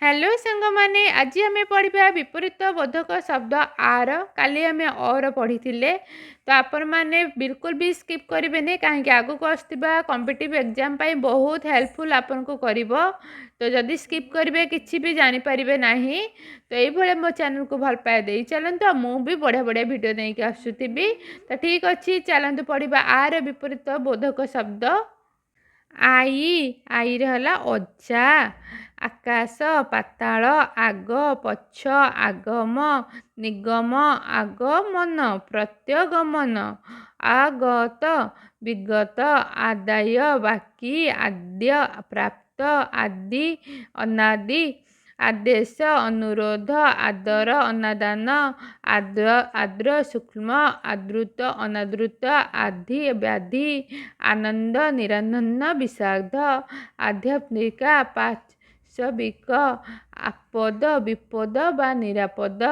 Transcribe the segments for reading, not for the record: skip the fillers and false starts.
Hello सांग माने आज आम पढ़ा विपरीत बोधक शब्द आर काली आम और पढ़ी तो आपण मैंने बिल्कुल भी स्किप करेंगे नहीं कहीं आगू को आसवा कॉम्पिटिटिव एग्जाम बहुत हेल्पफुल आपन को करिवो। तो जदि स्किप करेंगे किसी भी जानीपारे ना तो ये मो चैनल को भल पाए दे चलते मुझे बढ़िया बढ़िया वीडियो नहीं आसुथी। तो ठीक अच्छे चलते पढ़ा आर विपरीत बोधक शब्द आई आई रहा अजा आकाश पाताल आग पछ आगम निगम आगमन प्रत्यगमन आगत विगत आदाय बाकी आद्य प्राप्त आदि अनादि आदेश अनुरोध आदर अनादान आद्र आद्र सूक्ष्म आदृत अनादृत आधि व्याधि आनंद निरानंद विषाद आध्यात्मिका पाशविक आपद विपद बा निरापद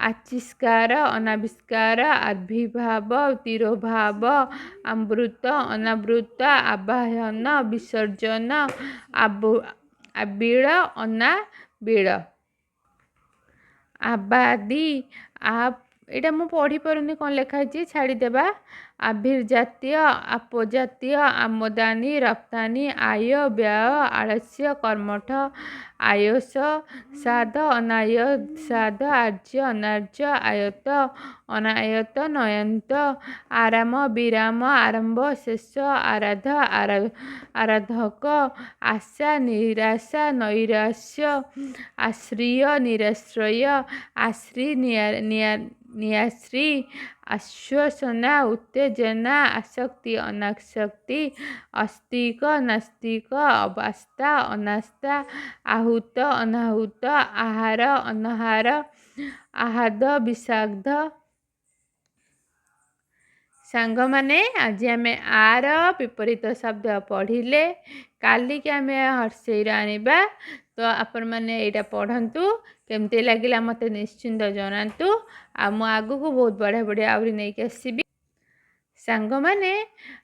आचिष्कार अनाविष्कार आविर्भाव तिरोभाव अमृत अनावृत आवाहन विसर्जन आबिड़ अनाबिड़ आबादी आप एटा मु पढ़ी पारुनी कौन लिखाई छाड़ीदेवा आविर्जातीय अपजातीय आमदानी रप्तानी आय व्यय आलस्य कर्मठ आयस साध अनायसाध आर्य अनार्य आयत अनायत नयंत आराम विराम आरंभ शेष आराध आराधक आशा निराशा नैराश्य आश्रय निराश्रय आश्री नियाश्री आश्वासना उत्तेजना आसक्ति अनासक्ति अस्तिक नास्तिक अवास्था अनास्था आहूत अनाहूत आहार अनाहार आहाद विषाद सांग माने आज आम आर विपरीत शब्द पढ़िले काली के आम हर्षेर आनिबा। तो आपण मैंने यहाँ पढ़तु केमती लगिला मत निश्चिंत जनातु आगू को बहुत बढ़िया बढ़िया आहरी नहीं आसबि। सांग माने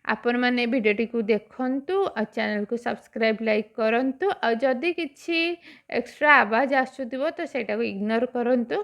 आपण मैंने भिडियोटी को देखंतु और चैनल को सब्सक्राइब लाइक करंतु और जदि किछि एक्स्ट्रा आवाज आसुथिबो तो सेटा को इग्नोर करंतु।